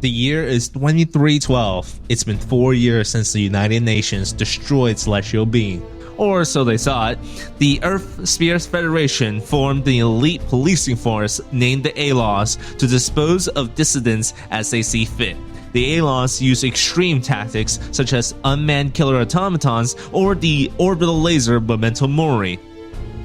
The year is 2312. It's been 4 years since the United Nations destroyed Celestial Being. Or so they thought. The Earth Spears Federation formed the elite policing force named the ALOS to dispose of dissidents as they see fit. The ALOS use extreme tactics such as unmanned killer automatons or the orbital laser Memento Mori.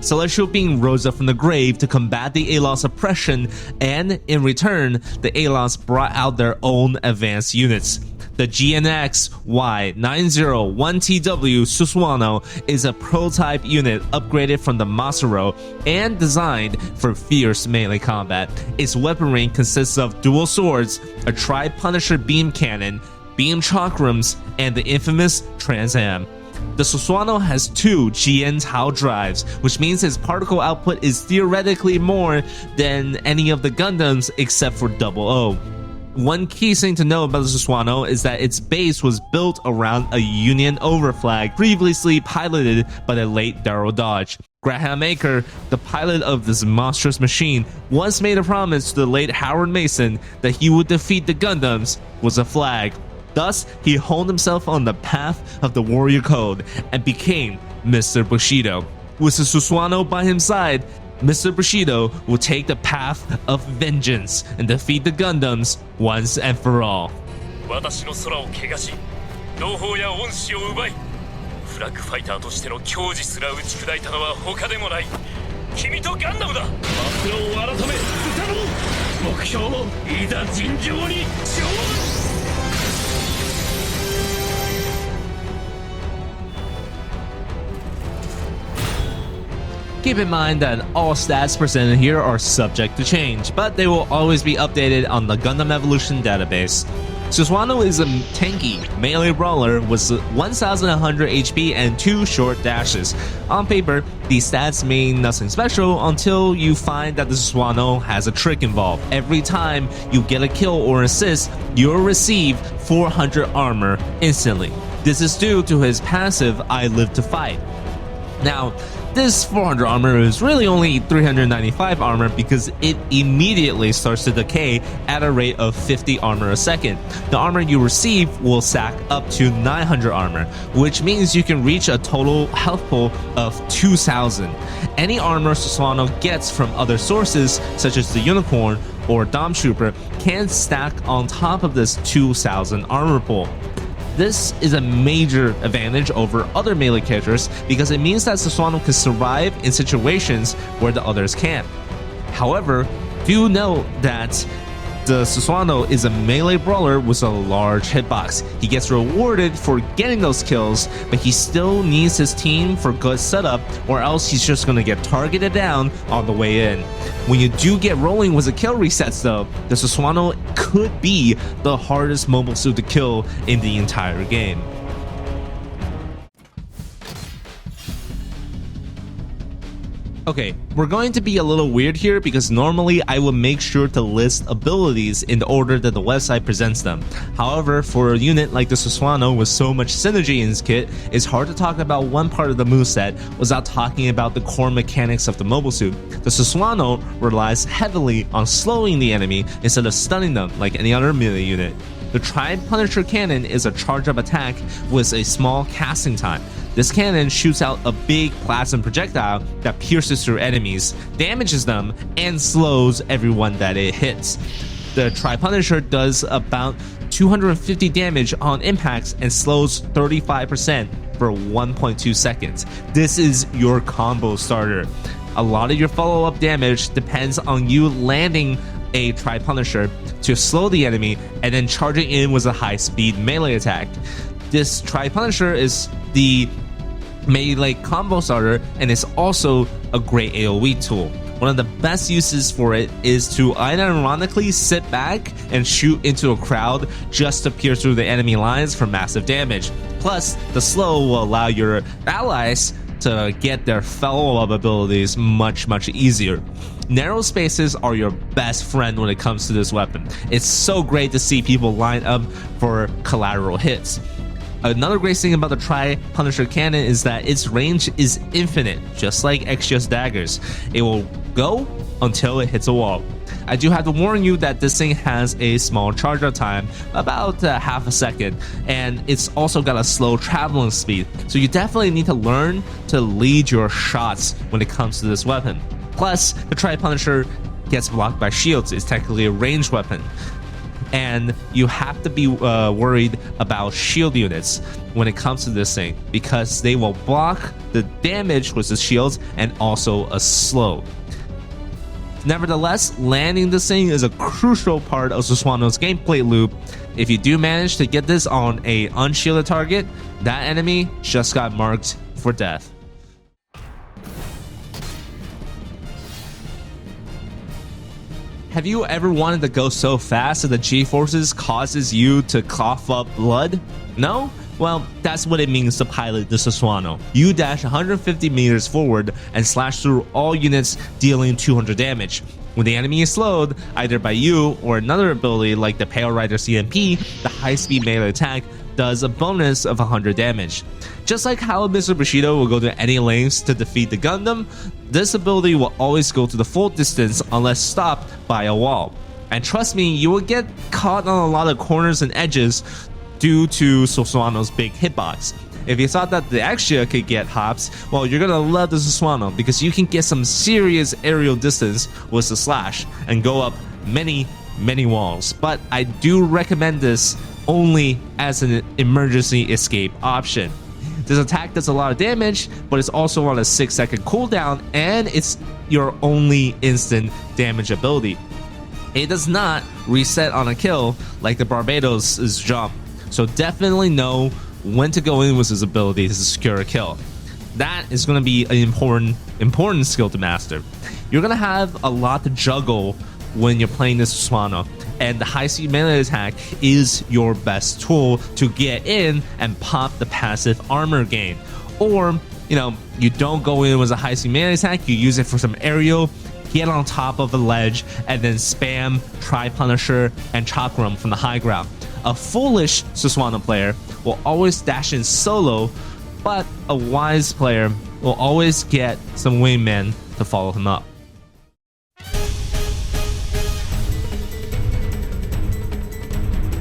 Celestial Being rose up from the grave to combat the ALOS oppression, and in return, the ALOS brought out their own advanced units. The GNX Y901TW Susanowo is a prototype unit upgraded from the Masaru and designed for fierce melee combat. Its weaponry consists of dual swords, a Tri-Punisher beam cannon, beam chakrams, and the infamous Trans Am. The Susanowo has 2 GN Tau drives, which means its particle output is theoretically more than any of the Gundams except for 00. One key thing to know about the Susanowo is that its base was built around a Union overflag previously piloted by the late Darryl Dodge. Graham Aker, the pilot of this monstrous machine, once made a promise to the late Howard Mason that he would defeat the Gundams with a flag. Thus, he honed himself on the path of the warrior code and became Mr. Bushido. With the Susanowo by his side, Mr. Bushido will take the path of vengeance and defeat the Gundams once and for all. 私の空を汚し、同胞や恩師を奪い、フラッグファイターとしての矜持すら打ち砕いたのは他でもない。君とガンダムだ。マスロを改め、歌の目標をいざ尋常に勝負。Keep in mind that all stats presented here are subject to change, but they will always be updated on the Gundam Evolution database. Susanowo is a tanky melee brawler with 1100 HP and 2 short dashes. On paper, these stats mean nothing special until you find that the Susanowo has a trick involved. Every time you get a kill or assist, you'll receive 400 armor instantly. This is due to his passive I Live to Fight. Now, this 400 armor is really only 395 armor because it immediately starts to decay at a rate of 50 armor a second. The armor you receive will stack up to 900 armor, which means you can reach a total health pool of 2000. Any armor Susanowo gets from other sources, such as the Unicorn or Dom Trooper, can stack on top of this 2000 armor pool. This is a major advantage over other melee characters because it means that Susanowo can survive in situations where the others can't. However, do note that the Susanowo is a melee brawler with a large hitbox. He gets rewarded for getting those kills, but he still needs his team for good setup, or else he's just gonna get targeted down on the way in. When you do get rolling with the kill resets though, the Susanowo could be the hardest mobile suit to kill in the entire game. Okay, we're going to be a little weird here because normally I would make sure to list abilities in the order that the website presents them. However, for a unit like the Susanowo with so much synergy in its kit, it's hard to talk about one part of the moveset without talking about the core mechanics of the mobile suit. The Susanowo relies heavily on slowing the enemy instead of stunning them like any other melee unit. The Tri-Punisher cannon is a charge-up attack with a small casting time. This cannon shoots out a big plasma projectile that pierces through enemies, damages them, and slows everyone that it hits. The Tri-Punisher does about 250 damage on impacts and slows 35% for 1.2 seconds. This is your combo starter. A lot of your follow-up damage depends on you landing a Tri-Punisher to slow the enemy and then charging in with a high-speed melee attack. This Tri-Punisher is the melee combo starter and is also a great AoE tool. One of the best uses for it is to unironically sit back and shoot into a crowd just to pierce through the enemy lines for massive damage. Plus, the slow will allow your allies to get their follow-up abilities much easier. Narrow spaces are your best friend when it comes to this weapon. It's so great to see people line up for collateral hits. Another great thing about the Tri-Punisher cannon is that its range is infinite, just like XGS daggers. It will go until it hits a wall. I do have to warn you that this thing has a small charge up time, about half a second, and it's also got a slow traveling speed, so you definitely need to learn to lead your shots when it comes to this weapon. Plus, the Tri-Punisher gets blocked by shields. It's technically a ranged weapon, and you have to be worried about shield units when it comes to this thing, because they will block the damage with the shields and also a slow. Nevertheless, landing this thing is a crucial part of Susanowo's gameplay loop. If you do manage to get this on a unshielded target, that enemy just got marked for death. Have you ever wanted to go so fast that the G-forces causes you to cough up blood? No? Well, that's what it means to pilot the Susanowo. You dash 150 meters forward and slash through all units, dealing 200 damage. When the enemy is slowed, either by you or another ability like the Pale Rider CMP, the high-speed melee attack does a bonus of 100 damage. Just like how Mr. Bushido will go to any lengths to defeat the Gundam, this ability will always go to the full distance unless stopped by a wall. And trust me, you will get caught on a lot of corners and edges due to Susanowo's big hitbox. If you thought that the Axia could get hops, well, you're gonna love the Susanowo because you can get some serious aerial distance with the slash and go up many walls. But I do recommend this only as an emergency escape option. This attack does a lot of damage, but it's also on a 6-second cooldown, and it's your only instant damage ability. It does not reset on a kill like the Barbados' jump, so definitely know when to go in with his ability to secure a kill. That is going to be an important skill to master. You're going to have a lot to juggle when you're playing this Susanowo, and the high-speed melee attack is your best tool to get in and pop the passive armor gain. Or, you don't go in with a high-speed melee attack, you use it for some aerial, get on top of a ledge, and then spam Tri-Punisher and Chakram from the high ground. A foolish Susanowo player will always dash in solo, but a wise player will always get some wingmen to follow him up.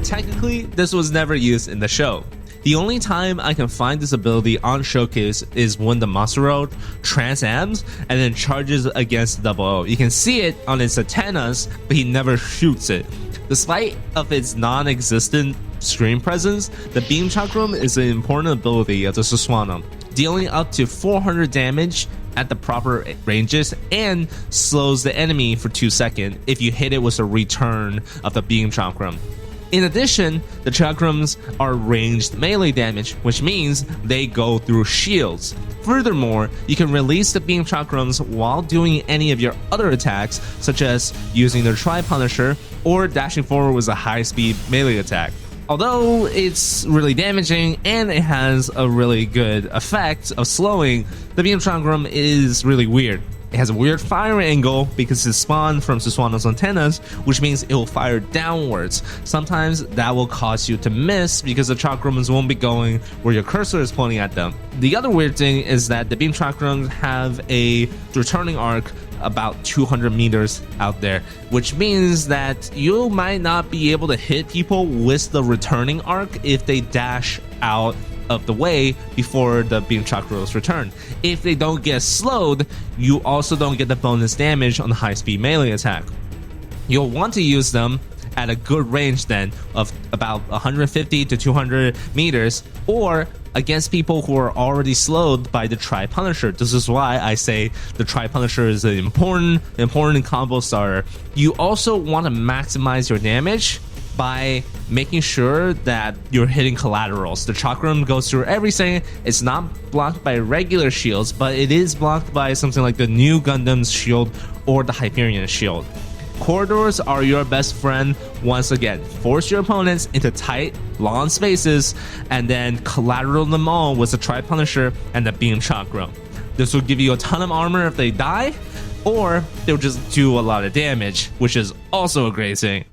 Technically, this was never used in the show. The only time I can find this ability on Showcase is when the Masaru transams and then charges against Double O. You can see it on its antennas, but he never shoots it. Despite of its non-existent screen presence, the Beam Chakram is an important ability of the Susanowo, dealing up to 400 damage at the proper ranges and slows the enemy for 2 seconds if you hit it with a return of the Beam Chakram. In addition, the Chakrams are ranged melee damage, which means they go through shields. Furthermore, you can release the Beam Chakrams while doing any of your other attacks, such as using the Tri-Punisher or dashing forward with a high-speed melee attack. Although it's really damaging and it has a really good effect of slowing, the Beam Chakram is really weird. It has a weird fire angle because it's spawned from Susanowo's antennas, which means it will fire downwards. Sometimes that will cause you to miss because the Chakrams won't be going where your cursor is pointing at them. The other weird thing is that the Beam Chakrams have a returning arc about 200 meters out there, which means that you might not be able to hit people with the returning arc if they dash out of the way before the Beam Chakrams return. If they don't get slowed, you also don't get the bonus damage on the high-speed melee attack. You'll want to use them at a good range then of about 150 to 200 meters, or against people who are already slowed by the Tri-Punisher. This is why I say the Tri-Punisher is an important combo starter. You also want to maximize your damage by making sure that you're hitting collaterals. The Chakram goes through everything. It's not blocked by regular shields, but it is blocked by something like the new Gundam's shield or the Hyperion shield. Corridors are your best friend once again. Force your opponents into tight, long spaces, and then collateral them all with the Tri-Punisher and the Beam Chakram. This will give you a ton of armor if they die, or they'll just do a lot of damage, which is also a great thing.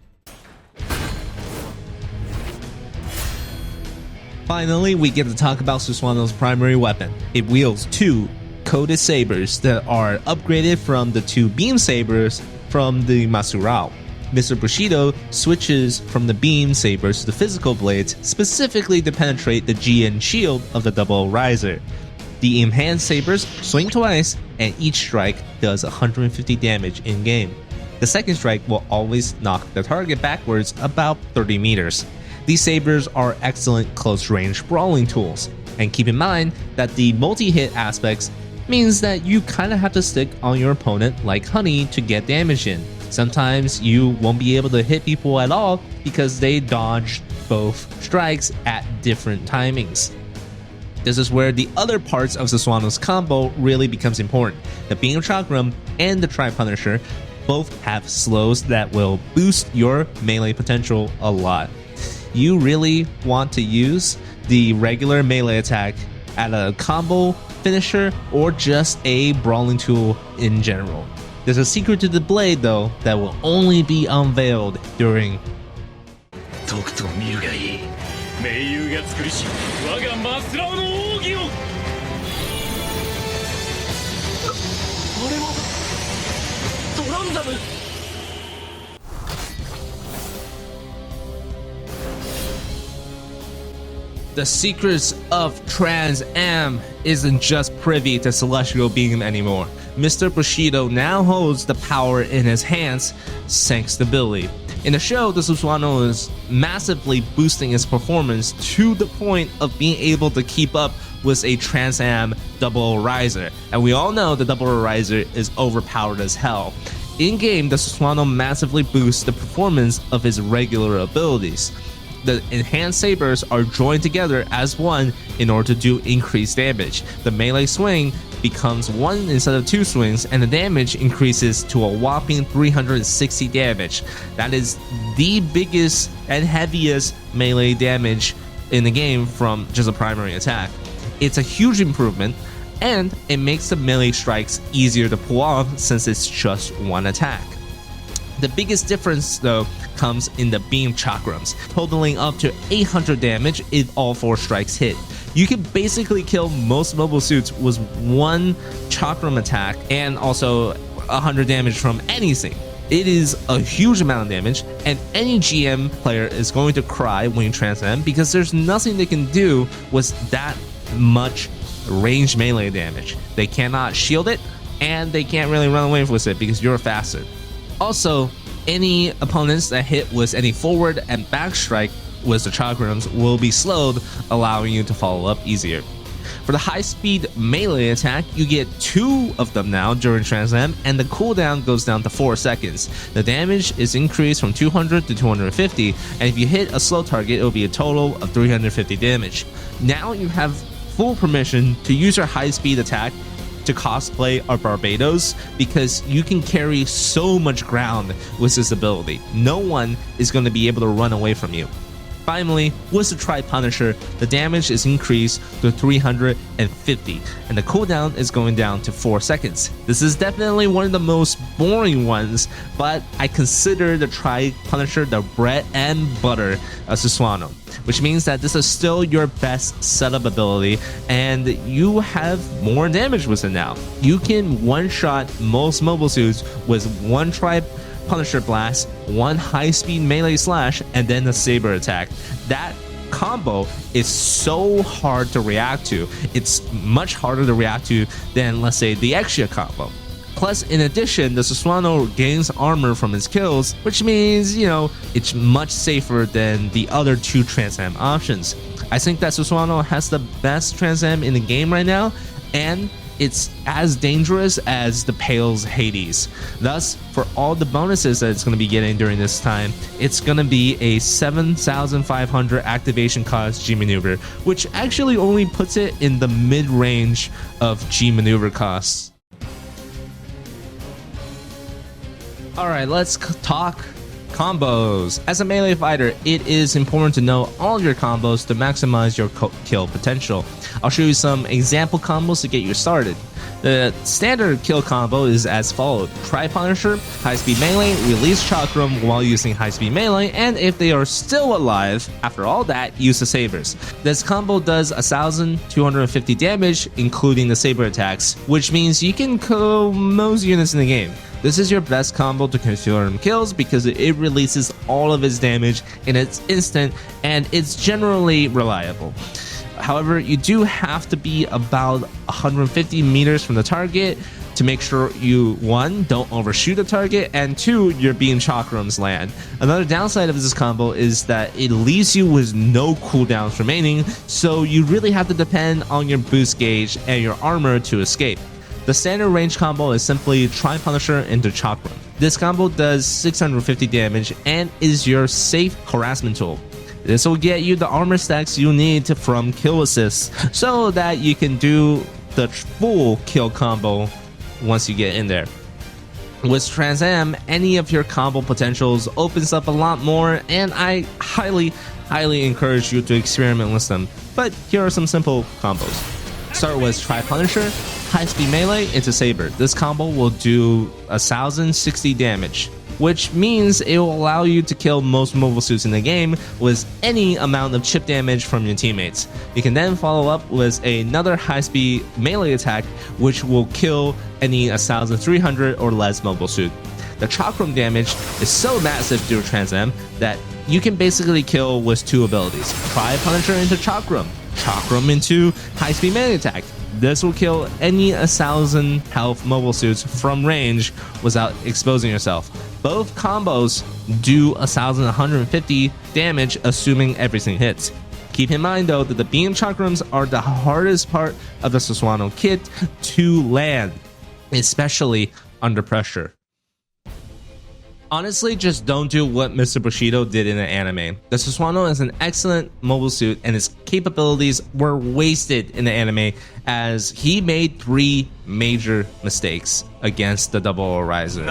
Finally, we get to talk about Susanowo's primary weapon. It wields two coded sabers that are upgraded from the two beam sabers from the Masurao. Mr. Bushido switches from the beam sabers to the physical blades specifically to penetrate the GN shield of the double riser. The enhanced sabers swing twice and each strike does 150 damage in game. The second strike will always knock the target backwards about 30 meters. These sabers are excellent close-range brawling tools, and keep in mind that the multi-hit aspects means that you kinda have to stick on your opponent like honey to get damage in. Sometimes you won't be able to hit people at all because they dodge both strikes at different timings. This is where the other parts of Susanowo's combo really becomes important. The Beam Chakram and the Tri-Punisher both have slows that will boost your melee potential a lot. You really want to use the regular melee attack at a combo finisher or just a brawling tool in general. There's a secret to the blade though that will only be unveiled during とくと見るがいい。盟友が作りし我がマスラオの奥義を。あれはドランダム。The secrets of Trans Am isn't just privy to Celestial Beam anymore. Mr. Bushido now holds the power in his hands, thanks to Billy. In the show, the Susanowo is massively boosting his performance to the point of being able to keep up with a Trans Am double riser. And we all know the double riser is overpowered as hell. In-game, the Susanowo massively boosts the performance of his regular abilities. The enhanced sabers are joined together as one in order to do increased damage. The melee swing becomes one instead of two swings, and the damage increases to a whopping 360 damage. That is the biggest and heaviest melee damage in the game from just a primary attack. It's a huge improvement, and it makes the melee strikes easier to pull off since it's just one attack. The biggest difference though comes in the beam chakrams, totaling up to 800 damage if all 4 strikes hit. You can basically kill most mobile suits with one chakram attack and also 100 damage from anything. It is a huge amount of damage, and any GM player is going to cry when you transcend because there's nothing they can do with that much range melee damage. They cannot shield it, and they can't really run away with it because you're faster. Also, any opponents that hit with any forward and back strike with the chakrams will be slowed, allowing you to follow up easier. For the high-speed melee attack, you get 2 of them now during Transam, and the cooldown goes down to 4 seconds. The damage is increased from 200 to 250, and if you hit a slow target, it will be a total of 350 damage. Now you have full permission to use your high-speed attack to cosplay a Barbados because you can carry so much ground with this ability. No one is going to be able to run away from you. Finally, with the Tri-Punisher, the damage is increased to 350, and the cooldown is going down to 4 seconds. This is definitely one of the most boring ones, but I consider the Tri-Punisher the bread and butter of Susanowo, which means that this is still your best setup ability, and you have more damage with it now. You can one-shot most mobile suits with one Punisher blast, one high-speed melee slash, and then a saber attack. That combo is so hard to react to. It's much harder to react to than, let's say, the Exia combo. Plus, in addition, the Susanowo gains armor from his kills, which means, it's much safer than the other 2 Transam options. I think that Susanowo has the best Transam in the game right now, and it's as dangerous as the Pale's Hades. Thus, for all the bonuses that it's going to be getting during this time, it's going to be a 7,500 activation cost G maneuver, which actually only puts it in the mid-range of G maneuver costs. Alright, let's talk combos. As a melee fighter, it is important to know all your combos to maximize your kill potential. I'll show you some example combos to get you started. The standard kill combo is as followed: Tri-Punisher, high-speed melee, release Chakram while using high-speed melee, and if they are still alive after all that, use the Sabers. This combo does 1,250 damage, including the Saber attacks, which means you can kill most units in the game. This is your best combo to confirm kills because it releases all of its damage in its instant and it's generally reliable. However, you do have to be about 150 meters from the target to make sure you, 1, don't overshoot the target, and 2, your beam chakrams land. Another downside of this combo is that it leaves you with no cooldowns remaining, so you really have to depend on your boost gauge and your armor to escape. The standard range combo is simply Tri-Punisher into Chakram. This combo does 650 damage and is your safe harassment tool. This will get you the armor stacks you need from kill assists so that you can do the full kill combo once you get in there. With Trans Am, any of your combo potentials opens up a lot more, and I highly encourage you to experiment with them. But here are some simple combos. Start with Tri-Punisher, high-speed melee into Saber. This combo will do 1060 damage, which means it will allow you to kill most mobile suits in the game with any amount of chip damage from your teammates. You can then follow up with another high-speed melee attack, which will kill any 1300 or less mobile suit. The Chakram damage is so massive through Trans Am that you can basically kill with 2 abilities. Tri-Punisher into Chakram, Chakram into high-speed melee attack. This will kill any 1000 health mobile suits from range without exposing yourself. Both combos do 1150 damage assuming everything hits. Keep in mind though that the beam chakrams are the hardest part of the Susanowo kit to land, especially under pressure. Honestly, just don't do what Mr. Bushido did in the anime. The Susanowo is an excellent mobile suit and its capabilities were wasted in the anime as he made 3 major mistakes against the Double Riser.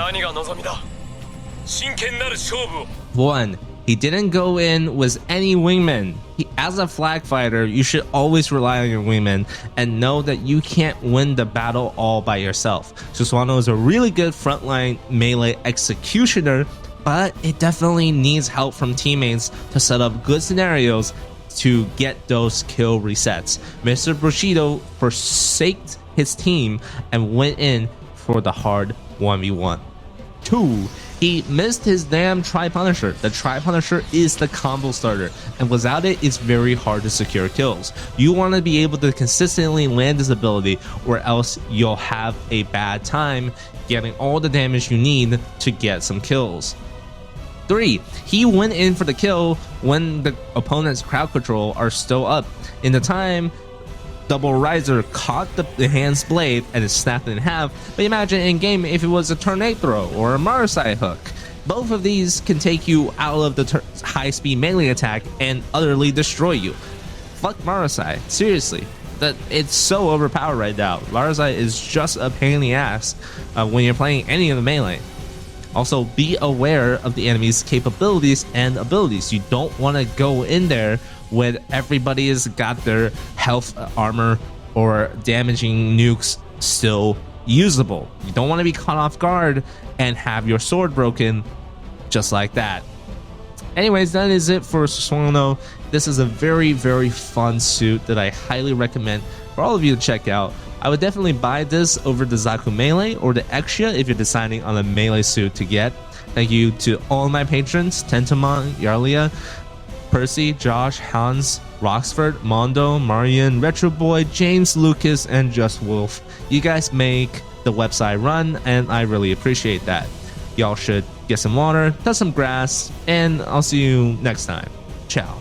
1. He didn't go in with any wingmen. As a flag fighter, you should always rely on your wingmen and know that you can't win the battle all by yourself. Susanowo is a really good frontline melee executioner, but it definitely needs help from teammates to set up good scenarios to get those kill resets. Mr. Bushido forsaked his team and went in for the hard 1v1. 2. He missed his damn Tri-Punisher. The Tri-Punisher is the combo starter, and without it, it's very hard to secure kills. You want to be able to consistently land this ability, or else you'll have a bad time getting all the damage you need to get some kills. 3. He went in for the kill when the opponent's crowd control are still up. In the time, Double Riser caught the hand's blade and it snapped in half, but imagine in game if it was a tornado throw or a Marasai hook. Both of these can take you out of the high-speed melee attack and utterly destroy you. Fuck Marasai, seriously. It's so overpowered right now. Marasai is just a pain in the ass when you're playing any of the melee. Also, be aware of the enemy's capabilities and abilities. You don't want to go in there when everybody has got their health, armor, or damaging nukes still usable. You don't want to be caught off guard and have your sword broken just like that. Anyways, that is it for Susanowo. This is a very fun suit that I highly recommend for all of you to check out. I would definitely buy this over the Zaku Melee or the Exia if you're deciding on a melee suit to get. Thank you to all my patrons, Tentamon, Yarlia, Percy, Josh, Hans, Roxford, Mondo, Marian, Retro Boy, James, Lucas, and Just Wolf. You guys make the website run, and I really appreciate that. Y'all should get some water, touch some grass, and I'll see you next time. Ciao.